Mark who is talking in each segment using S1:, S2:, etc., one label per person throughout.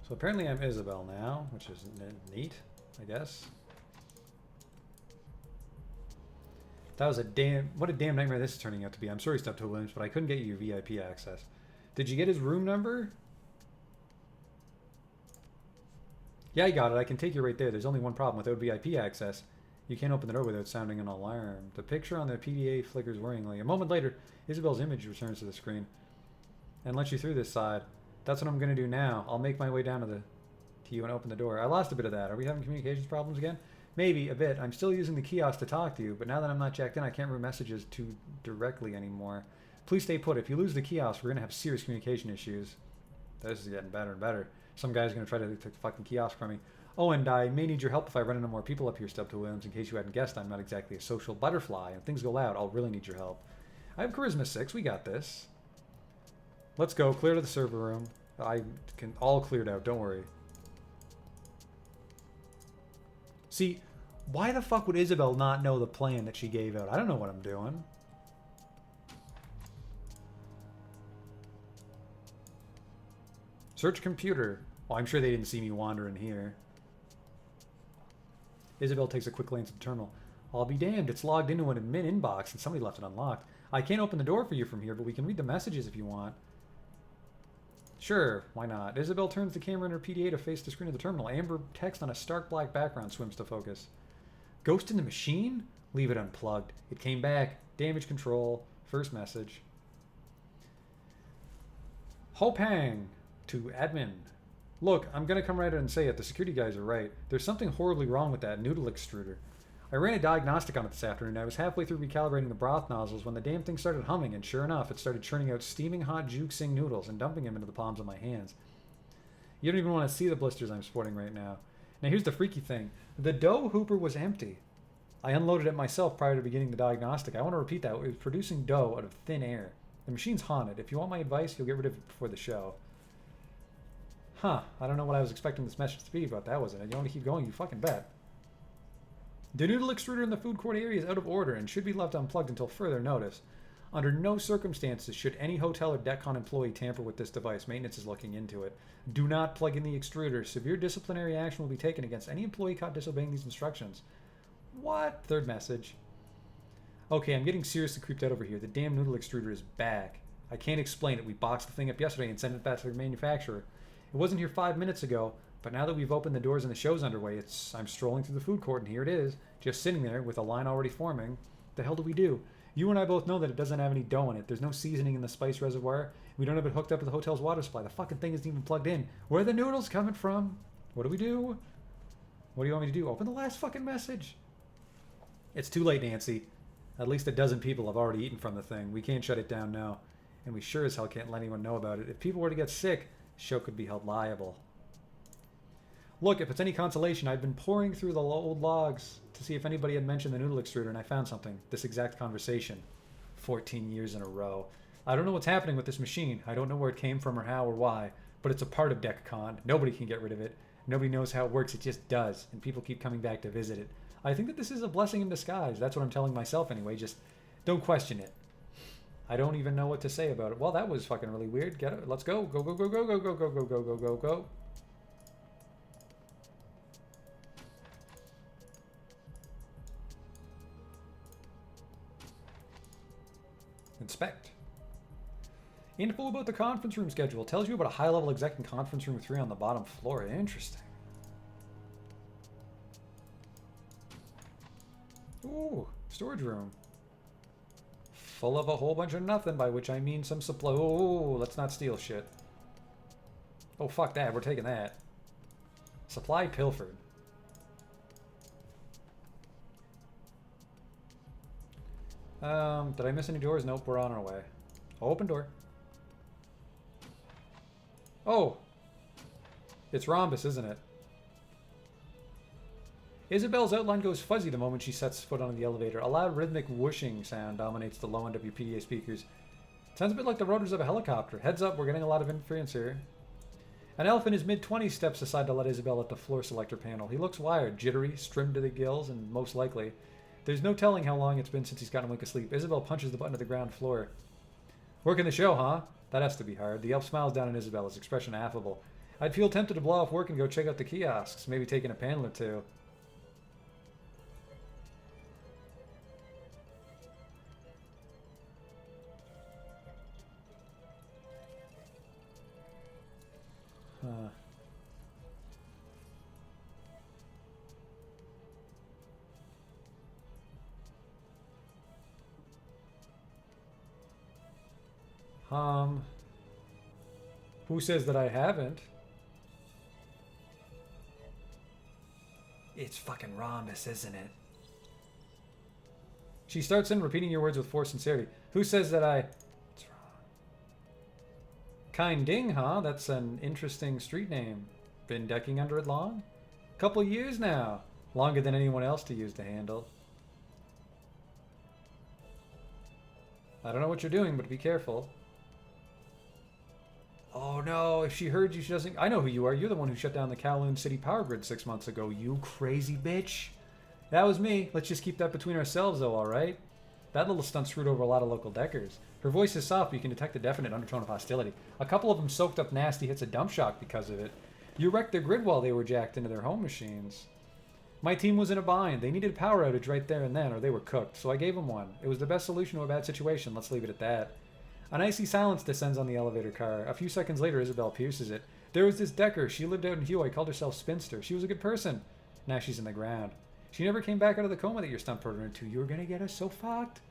S1: So apparently I'm Isobel now, which is neat, I guess. That was what a damn nightmare this is turning out to be. I'm sorry, Steptoe Williams, but I couldn't get you VIP access. Did you get his room number? Yeah, I got it. I can take you right there. There's only one problem. Without VIP access, you can't open the door without sounding an alarm. The picture on the PDA flickers worryingly. A moment later, Isabel's image returns to the screen and lets you through this side. That's what I'm going to do now. I'll make my way down to you and open the door. I lost a bit of that. Are we having communications problems again? Maybe, a bit. I'm still using the kiosk to talk to you, but now that I'm not jacked in, I can't read messages too directly anymore. Please stay put. If you lose the kiosk, we're going to have serious communication issues. This is getting better and better. Some guy's going to try to take the fucking kiosk from me. Oh, and I may need your help if I run into more people up here, Steptoe Williams. In case you hadn't guessed, I'm not exactly a social butterfly. If things go loud, I'll really need your help. I have Charisma 6. We got this. Let's go. Clear to the server room. I can all cleared out. Don't worry. See, why the fuck would Isobel not know the plan that she gave out? I don't know what I'm doing. Search computer. Oh, I'm sure they didn't see me wandering here. Isobel takes a quick glance at the terminal. I'll be damned, it's logged into an admin inbox and somebody left it unlocked. I can't open the door for you from here, but we can read the messages if you want. Sure, why not? Isobel turns the camera in her PDA to face the screen of the terminal. Amber text on a stark black background swims to focus. Ghost in the machine? Leave it unplugged. It came back. Damage control. First message. Hopang to admin. Look, I'm going to come right out and say it. The security guys are right. There's something horribly wrong with that noodle extruder. I ran a diagnostic on it this afternoon. I was halfway through recalibrating the broth nozzles when the damn thing started humming, and sure enough, it started churning out steaming hot juicing noodles and dumping them into the palms of my hands. You don't even want to see the blisters I'm sporting right now. Now here's the freaky thing. The dough hooper was empty. I unloaded it myself prior to beginning the diagnostic. I want to repeat that. It was producing dough out of thin air. The machine's haunted. If you want my advice, you'll get rid of it before the show. Huh. I don't know what I was expecting this message to be, but that wasn't it. You want to keep going? You fucking bet. The noodle extruder in the food court area is out of order and should be left unplugged until further notice. Under no circumstances should any hotel or DECCON employee tamper with this device. Maintenance is looking into it. Do not plug in the extruder. Severe disciplinary action will be taken against any employee caught disobeying these instructions. What? Third message. Okay, I'm getting seriously creeped out over here. The damn noodle extruder is back. I can't explain it. We boxed the thing up yesterday and sent it back to the manufacturer. It wasn't here 5 minutes ago, but now that we've opened the doors and the show's underway, I'm strolling through the food court and here it is, just sitting there with a line already forming. The hell do we do? You and I both know that it doesn't have any dough in it. There's no seasoning in the spice reservoir. We don't have it hooked up to the hotel's water supply. The fucking thing isn't even plugged in. Where are the noodles coming from? What do we do? What do you want me to do? Open the last fucking message. It's too late, Nancy. At least a dozen people have already eaten from the thing. We can't shut it down now. And we sure as hell can't let anyone know about it. If people were to get sick, the show could be held liable. Look, if it's any consolation, I've been poring through the old logs to see if anybody had mentioned the noodle extruder, and I found something. This exact conversation. 14 years in a row. I don't know what's happening with this machine. I don't know where it came from or how or why, but it's a part of DECCON. Nobody can get rid of it. Nobody knows how it works. It just does, and people keep coming back to visit it. I think that this is a blessing in disguise. That's what I'm telling myself anyway. Just don't question it. I don't even know what to say about it. Well, that was fucking really weird. Get it. Let's go. Go, go, go, go, go, go, go, go, go, go, go, go. Inspect. Info about the conference room schedule. Tells you about a high-level exec in conference room 3 on the bottom floor. Interesting. Ooh, storage room. Full of a whole bunch of nothing, by which I mean some supply. Oh, let's not steal shit. Oh, fuck that. We're taking that. Supply pilfered. Did I miss any doors? Nope, we're on our way. Open door. Oh! It's Rhombus, isn't it? Isobel's outline goes fuzzy the moment she sets foot on the elevator. A loud rhythmic whooshing sound dominates the low end of your PDA speakers. Sounds a bit like the rotors of a helicopter. Heads up, we're getting a lot of interference here. An elf in his mid-20s steps aside to let Isobel at the floor selector panel. He looks wired, jittery, trimmed to the gills, and most likely. There's no telling how long it's been since he's gotten a wink of sleep. Isobel punches the button to the ground floor. Working the show, huh? That has to be hard. The elf smiles down at Isobel, his expression affable. I'd feel tempted to blow off work and go check out the kiosks, maybe taking a panel or two. Huh. Who says that I haven't? It's fucking Rhombus, isn't it? She starts in repeating your words with forced sincerity. Who says that I... What's wrong? Kind Ding, huh? That's an interesting street name. Been decking under it long? Couple years now. Longer than anyone else to use the handle. I don't know what you're doing, but be careful. Oh no, if she heard you, she doesn't... I know who you are. You're the one who shut down the Kowloon City power grid 6 months ago, you crazy bitch. That was me. Let's just keep that between ourselves, though, alright? That little stunt screwed over a lot of local deckers. Her voice is soft, but you can detect a definite undertone of hostility. A couple of them soaked up nasty hits of dump shock because of it. You wrecked their grid while they were jacked into their home machines. My team was in a bind. They needed a power outage right there and then, or they were cooked, so I gave them one. It was the best solution to a bad situation, let's leave it at that. An icy silence descends on the elevator car. A few seconds later, Isobel pierces it. There was this decker. She lived out in Huey, called herself Spinster. She was a good person. Now she's in the ground. She never came back out of the coma that your stunt put her into. You were gonna get us so fucked.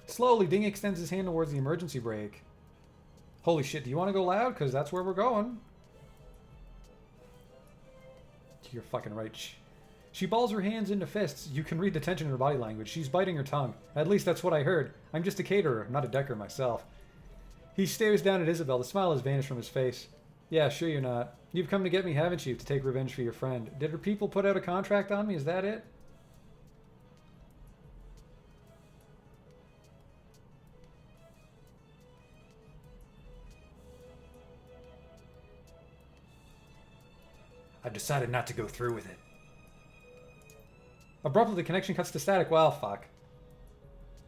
S1: Slowly, Ding extends his hand towards the emergency brake. Holy shit, do you want to go loud? Because that's where we're going. You're fucking right. She balls her hands into fists. You can read the tension in her body language. She's biting her tongue. At least that's what I heard. I'm just a caterer, not a decker myself. He stares down at Isobel. The smile has vanished from his face. Yeah, sure you're not. You've come to get me, haven't you? To take revenge for your friend. Did her people put out a contract on me? Is that it? I've decided not to go through with it. Abruptly, the connection cuts to static. Well, fuck.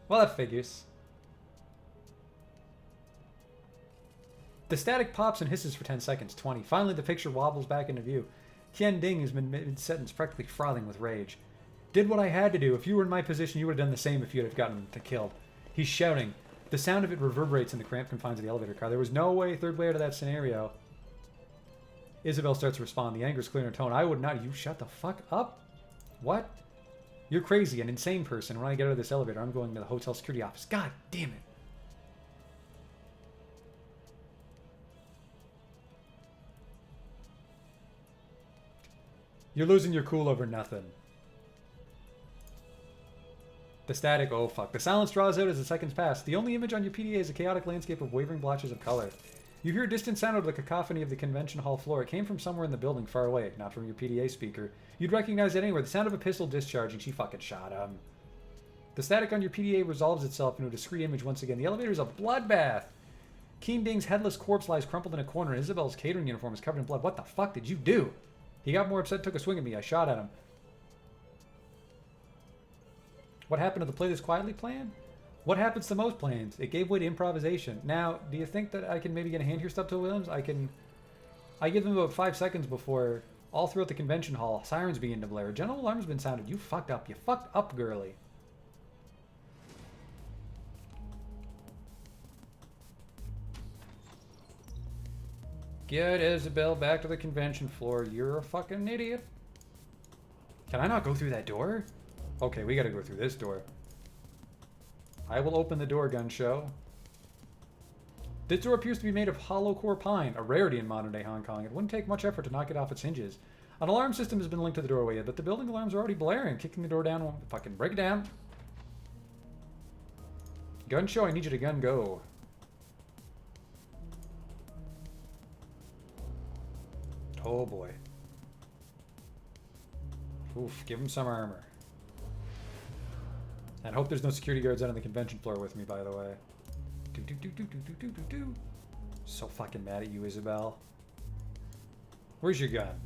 S1: Well, that figures. The static pops and hisses for 10 seconds, 20. Finally, the picture wobbles back into view. Qian Ding has been mid-sentence, practically frothing with rage. Did what I had to do. If you were in my position, you would have done the same if you'd have gotten him killed. He's shouting. The sound of it reverberates in the cramped confines of the elevator car. There was no way, third way out of that scenario. Isobel starts to respond. The anger is clear in her tone. I would not. You shut the fuck up? What? You're crazy, an insane person. When I get out of this elevator, I'm going to the hotel security office. God damn it. You're losing your cool over nothing. The static, oh fuck. The silence draws out as the seconds pass. The only image on your PDA is a chaotic landscape of wavering blotches of color. You hear a distant sound out of the cacophony of the convention hall floor. It came from somewhere in the building far away, not from your PDA speaker. You'd recognize it anywhere. The sound of a pistol discharging. She fucking shot him. The static on your PDA resolves itself into a discrete image once again. The elevator is a bloodbath. Keen Ding's headless corpse lies crumpled in a corner, and Isabel's catering uniform is covered in blood. What the fuck did you do? He got more upset, took a swing at me. I shot at him. What happened to the play this quietly plan? What happens to most plans? It gave way to improvisation. Now, do you think that I can maybe get a hand here, Stubtail Williams? I give them about 5 seconds before, all throughout the convention hall, sirens begin to blare. General alarm's been sounded. You fucked up. You fucked up, girly. Get Isobel back to the convention floor. You're a fucking idiot. Can I not go through that door? Okay, we gotta go through this door. I will open the door, gun show. This door appears to be made of hollow core pine, a rarity in modern day Hong Kong. It wouldn't take much effort to knock it off its hinges. An alarm system has been linked to the doorway, but the building alarms are already blaring. Kicking the door down won't fucking break it down. Gun show, I need you to gun go. Oh boy. Oof, give him some armor. And hope there's no security guards out on the convention floor with me, by the way. So fucking mad at you, Isobel. Where's your gun?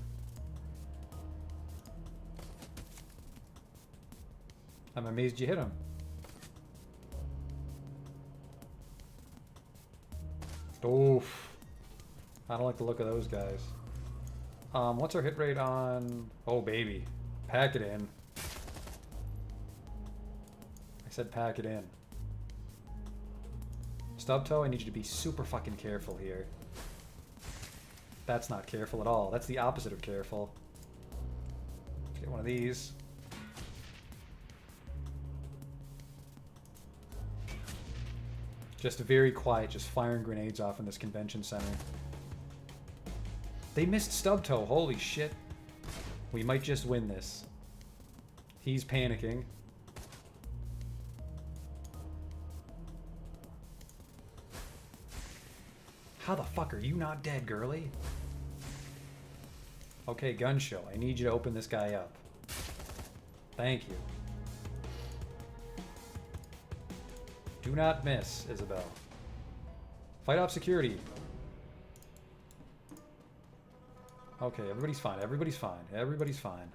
S1: I'm amazed you hit him. Oof. I don't like the look of those guys. What's our hit rate on... Oh, baby. Pack it in. I said pack it in. Stubtoe, I need you to be super fucking careful here. That's not careful at all. That's the opposite of careful. Let's get one of these. Just very quiet, just firing grenades off in this convention center. They missed Stubtoe, holy shit. We might just win this. He's panicking. How the fuck are you not dead, girly? Okay, gun show. I need you to open this guy up. Thank you. Do not miss, Isobel. Fight off security. Okay, everybody's fine. Everybody's fine. Everybody's fine.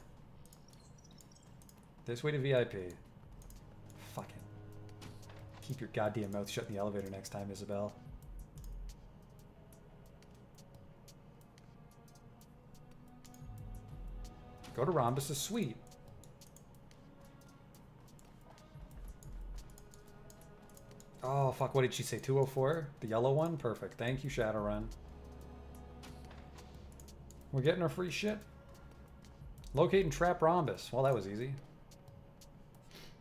S1: This way to VIP. Fucking. Keep your goddamn mouth shut in the elevator next time, Isobel. Go to Rhombus' suite. Oh, fuck, what did she say? 204? The yellow one? Perfect. Thank you, Shadowrun. We're getting our free shit. Locate and trap Rhombus. Well, that was easy.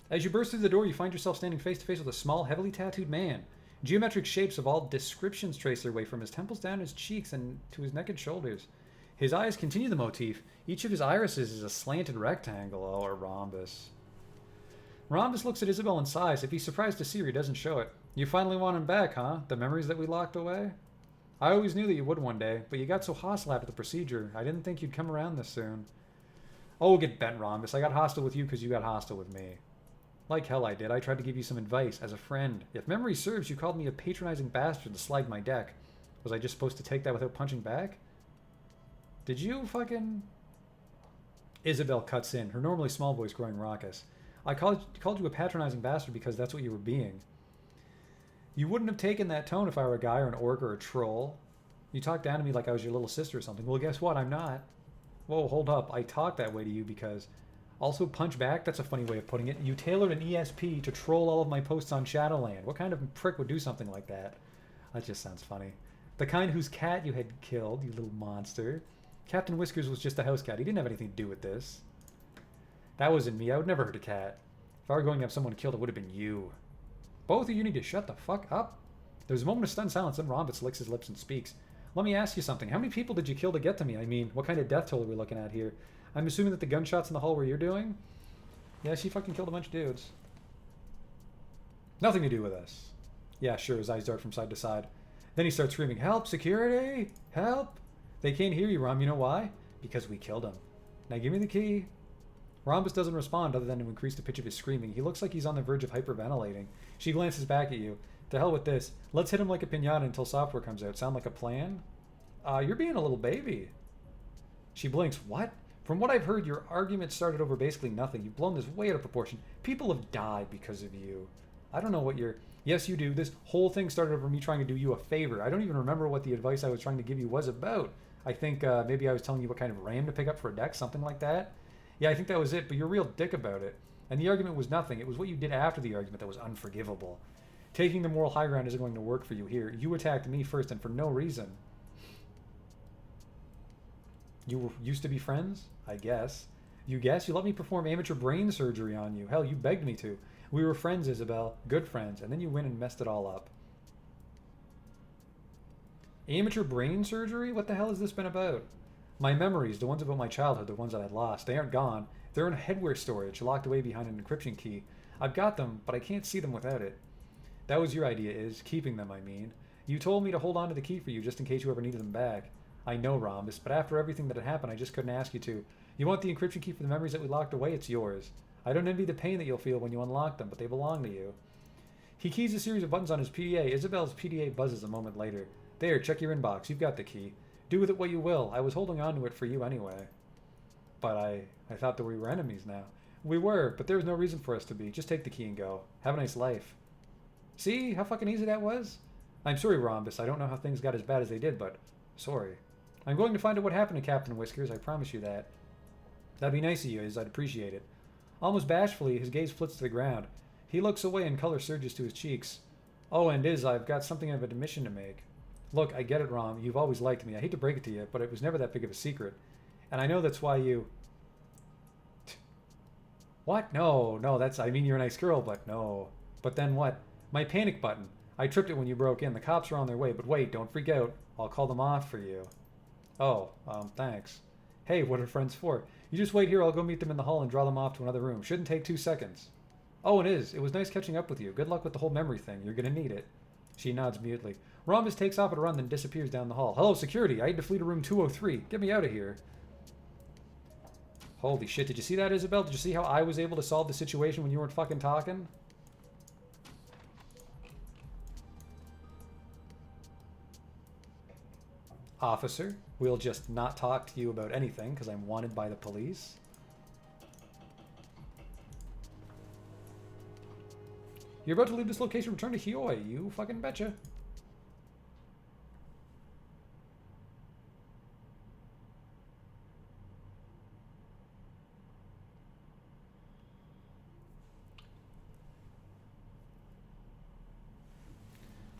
S1: As you burst through the door, you find yourself standing face to face with a small, heavily tattooed man. Geometric shapes of all descriptions trace their way from his temples down his cheeks and to his neck and shoulders. His eyes continue the motif. Each of his irises is a slanted rectangle, or rhombus. Rhombus looks at Isobel and sighs. If he's surprised to see her, he doesn't show it. You finally want him back, huh? The memories that we locked away? I always knew that you would one day, but you got so hostile after the procedure. I didn't think you'd come around this soon. Oh, get bent, Rhombus. I got hostile with you because you got hostile with me. Like hell I did. I tried to give you some advice, as a friend. If memory serves, you called me a patronizing bastard to slag my deck. Was I just supposed to take that without punching back? Did you fucking... Isobel cuts in, her normally small voice growing raucous. I called you a patronizing bastard because that's what you were being. You wouldn't have taken that tone if I were a guy or an orc or a troll. You talked down to me like I was your little sister or something. Well, guess what? I'm not. Whoa, hold up. I talk that way to you because... Also, punch back? That's a funny way of putting it. You tailored an ESP to troll all of my posts on Shadowland. What kind of prick would do something like that? That just sounds funny. The kind whose cat you had killed, you little monster. Captain Whiskers was just a house cat. He didn't have anything to do with this. That wasn't me. I would never hurt a cat. If I were going to have someone killed, it would have been you. Both of you need to shut the fuck up. There's a moment of stunned silence, then Rhombus licks his lips and speaks. Let me ask you something. How many people did you kill to get to me? I mean, what kind of death toll are we looking at here? I'm assuming that the gunshots in the hall were you're doing? Yeah, she fucking killed a bunch of dudes. Nothing to do with us. Yeah, sure, his eyes dart from side to side. Then he starts screaming, help, security! Help! They can't hear you, Rom. You know why? Because we killed him. Now give me the key. Rhombus doesn't respond other than to increase the pitch of his screaming. He looks like he's on the verge of hyperventilating. She glances back at you. To hell with this. Let's hit him like a piñata until software comes out. Sound like a plan? You're being a little baby. She blinks. What? From what I've heard, your argument started over basically nothing. You've blown this way out of proportion. People have died because of you. I don't know what you're... Yes, you do. This whole thing started over me trying to do you a favor. I don't even remember what the advice I was trying to give you was about. I think maybe I was telling you what kind of RAM to pick up for a deck, something like that. Yeah, I think that was it, but you're a real dick about it. And the argument was nothing. It was what you did after the argument that was unforgivable. Taking the moral high ground isn't going to work for you here. You attacked me first and for no reason. You used to be friends? I guess. You guess? You let me perform amateur brain surgery on you. Hell, you begged me to. We were friends, Isobel. Good friends. And then you went and messed it all up. Amateur brain surgery? What the hell has this been about? My memories, the ones about my childhood, the ones that I lost, they aren't gone. They're in headwear storage, locked away behind an encryption key. I've got them, but I can't see them without it. That was your idea, keeping them, I mean. You told me to hold on to the key for you just in case you ever needed them back. I know, Rhombus, but after everything that had happened, I just couldn't ask you to. You want the encryption key for the memories that we locked away? It's yours. I don't envy the pain that you'll feel when you unlock them, but they belong to you. He keys a series of buttons on his PDA. Isobel's PDA buzzes a moment later. There, check your inbox. You've got the key. Do with it what you will. I was holding on to it for you anyway. But I thought that we were enemies now. We were, but there was no reason for us to be. Just take the key and go. Have a nice life. See how fucking easy that was? I'm sorry, Rhombus. I don't know how things got as bad as they did, but Sorry. I'm going to find out what happened to Captain Whiskers, I promise you that. That'd be nice of you, I'd appreciate it. Almost bashfully, his gaze flits to the ground. He looks away and color surges to his cheeks. Oh, and I've got something of an admission to make. Look, I get it, Rom. You've always liked me. I hate to break it to you, but it was never that big of a secret. And I know that's why you... What? No, I mean, you're a nice girl, but no. But then what? My panic button. I tripped it when you broke in. The cops are on their way, but wait, don't freak out. I'll call them off for you. Oh, thanks. Hey, what are friends for? You just wait here, I'll go meet them in the hall and draw them off to another room. Shouldn't take 2 seconds. Oh, it was nice catching up with you. Good luck with the whole memory thing. You're gonna need it. She nods mutely. Rhombus takes off at a run, then disappears down the hall. Hello, security. I had to flee to room 203. Get me out of here. Holy shit, did you see that, Isobel? Did you see how I was able to solve the situation when you weren't fucking talking? Officer, we'll just not talk to you about anything because I'm wanted by the police. You're about to leave this location, return to Hioi. You fucking betcha.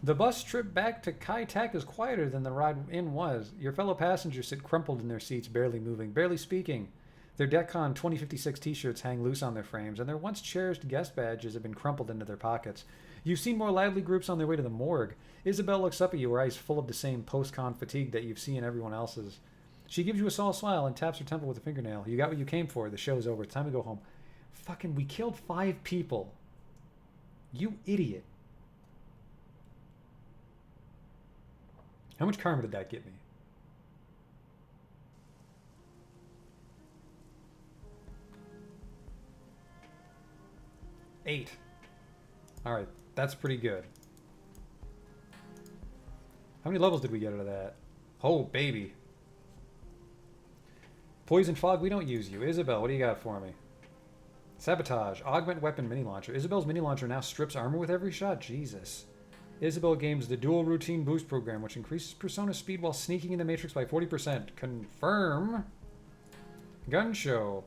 S1: The bus trip back to Kai Tak is quieter than the ride in was. Your fellow passengers sit crumpled in their seats, barely moving, barely speaking. Their DECCON 2056 t-shirts hang loose on their frames, and their once cherished guest badges have been crumpled into their pockets. You've seen more lively groups on their way to the morgue. Isobel looks up at you, her eyes full of the same post-con fatigue that you've seen everyone else's. She gives you a soft smile and taps her temple with a fingernail. You got what you came for. The show's over. It's time to go home. Fucking, we killed 5 people. You idiot. How much karma did that get me? $8. Alright, that's pretty good. How many levels did we get out of that? Oh, baby. Poison Fog, we don't use you. Isobel, what do you got for me? Sabotage. Augment weapon mini launcher. Isobel's mini launcher now strips armor with every shot. Jesus. Isobel gains the dual routine boost program, which increases persona speed while sneaking in the Matrix by 40%. Confirm. Gun show.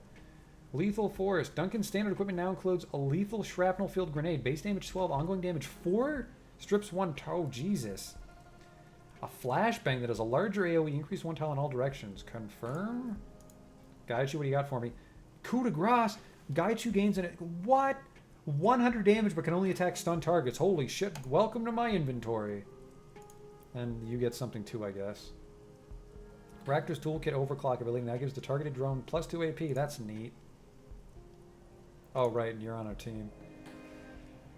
S1: Lethal Forest. Duncan's standard equipment now includes a lethal shrapnel field grenade. Base damage 12, ongoing damage 4. Strips 1. Oh, Jesus. A flashbang that has a larger AoE, increase 1 tile in all directions. Confirm. Gaichu, what do you got for me? Coup de grace. Gaichu gains an... What? 100 damage but can only attack stun targets. Holy shit. Welcome to my inventory. And you get something too, I guess. Raptor's Toolkit Overclock ability. Now gives the targeted drone plus 2 AP. That's neat. Oh, right. And you're on our team.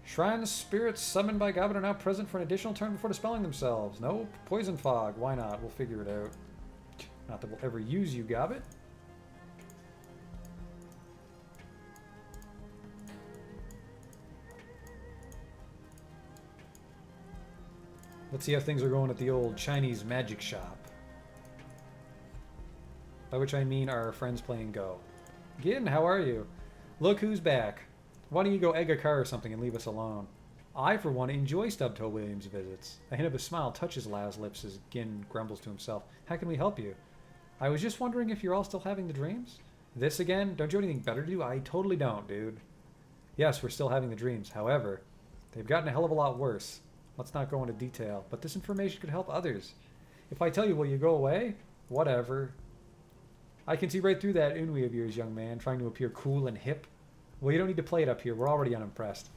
S1: Shrine spirits summoned by Gobbet are now present for an additional turn before dispelling themselves. Nope. Poison Fog. Why not? We'll figure it out. Not that we'll ever use you, Gobbet. Let's see how things are going at the old Chinese magic shop. By which I mean our friends playing Go. Gin, how are you? Look who's back. Why don't you go egg a car or something and leave us alone? I, for one, enjoy Stubtoe Williams' visits. A hint of a smile touches Lau's lips as Gin grumbles to himself. How can we help you? I was just wondering if you're all still having the dreams? This again? Don't you have anything better to do? I totally don't, dude. Yes, we're still having the dreams. However, they've gotten a hell of a lot worse. Let's not go into detail, but this information could help others. If I tell you, will you go away? Whatever. I can see right through that ennui of yours, young man, trying to appear cool and hip. Well, you don't need to play it up here. We're already unimpressed.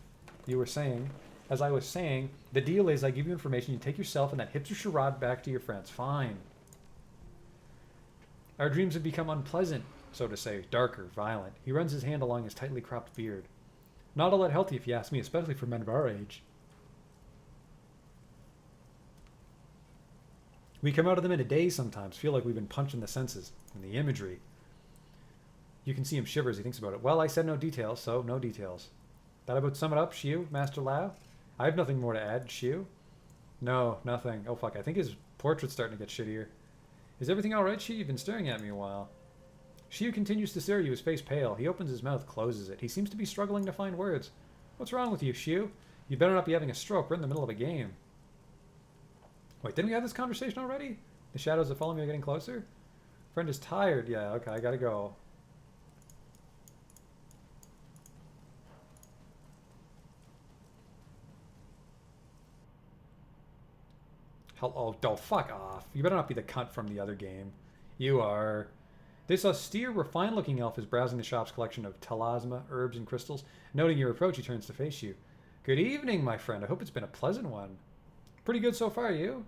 S1: You were saying, as I was saying, the deal is I give you information, you take yourself and that hipster charade back to your friends. Fine. Our dreams have become unpleasant, so to say, darker, violent. He runs his hand along his tightly cropped beard. Not all that healthy, if you ask me, especially for men of our age. We come out of them in a daze sometimes, feel like we've been punched in the senses, in the imagery. You can see him shiver as he thinks about it. Well, I said no details, so no details. That about sum it up, Shiu, Master Lao? I have nothing more to add, Shiu. No, nothing. Oh fuck, I think his portrait's starting to get shittier. Is everything alright, Shiu? You've been staring at me a while. Shiu continues to stare at you, his face pale. He opens his mouth, closes it. He seems to be struggling to find words. What's wrong with you, Shiu? You better not be having a stroke. We're in the middle of a game. Wait, didn't we have this conversation already? The shadows that follow me are getting closer? Friend is tired. Yeah, okay, I gotta go. Hello. Oh, fuck off. You better not be the cunt from the other game. You are. This austere, refined-looking elf is browsing the shop's collection of talisma, herbs, and crystals. Noting your approach, he turns to face you. Good evening, my friend. I hope it's been a pleasant one. Pretty good so far, you?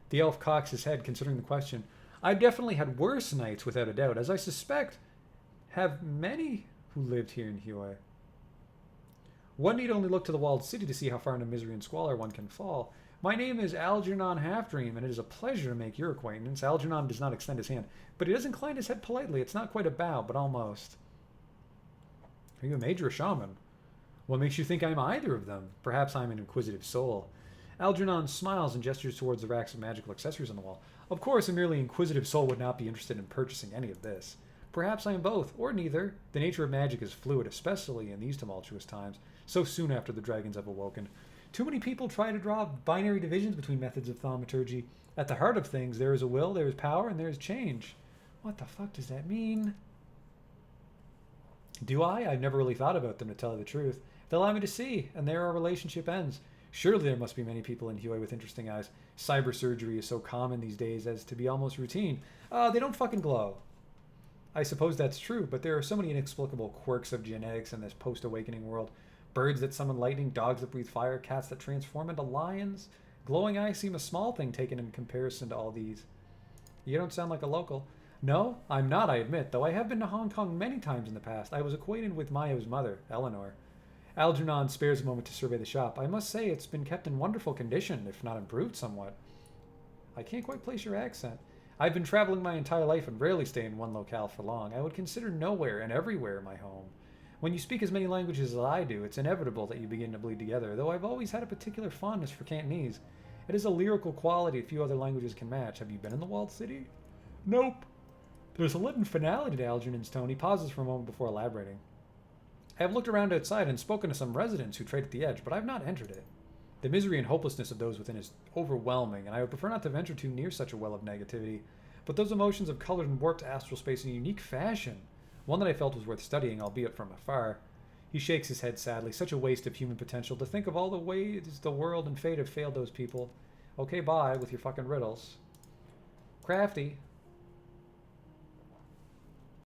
S1: The elf cocks his head, considering the question. I've definitely had worse nights, without a doubt, as I suspect have many who lived here in Hue. One need only look to the walled city to see how far into misery and squalor one can fall. My name is Algernon Halfdream, and it is a pleasure to make your acquaintance. Algernon does not extend his hand, but he does incline his head politely. It's not quite a bow, but almost. Are you a mage or a shaman? What makes you think I'm either of them? Perhaps I'm an inquisitive soul. Algernon smiles and gestures towards the racks of magical accessories on the wall. Of course, a merely inquisitive soul would not be interested in purchasing any of this. Perhaps I am both, or neither. The nature of magic is fluid, especially in these tumultuous times, so soon after the dragons have awoken. Too many people try to draw binary divisions between methods of thaumaturgy. At the heart of things, there is a will, there is power, and there is change. What the fuck does that mean? Do I? I've never really thought about them, to tell you the truth. They allow me to see, and there our relationship ends. Surely there must be many people in Hue with interesting eyes. Cyber surgery is so common these days as to be almost routine. They don't fucking glow. I suppose that's true, but there are so many inexplicable quirks of genetics in this post-awakening world. Birds that summon lightning, dogs that breathe fire, cats that transform into lions. Glowing eyes seem a small thing taken in comparison to all these. You don't sound like a local. No, I'm not, I admit, though I have been to Hong Kong many times in the past. I was acquainted with Mayo's mother, Eleanor. Algernon spares a moment to survey the shop. I must say it's been kept in wonderful condition, if not improved somewhat. I can't quite place your accent. I've been traveling my entire life and rarely stay in one locale for long. I would consider nowhere and everywhere my home. When you speak as many languages as I do, it's inevitable that you begin to bleed together, though I've always had a particular fondness for Cantonese. It is a lyrical quality few other languages can match. Have you been in the walled city? Nope. There's a leaden finality to Algernon's tone. He pauses for a moment before elaborating. I have looked around outside and spoken to some residents who trade at the edge, but I have not entered it. The misery and hopelessness of those within is overwhelming, and I would prefer not to venture too near such a well of negativity. But those emotions have colored and warped astral space in a unique fashion. One that I felt was worth studying, albeit from afar. He shakes his head sadly. Such a waste of human potential. To think of all the ways the world and fate have failed those people. Okay, bye with your fucking riddles. Crafty.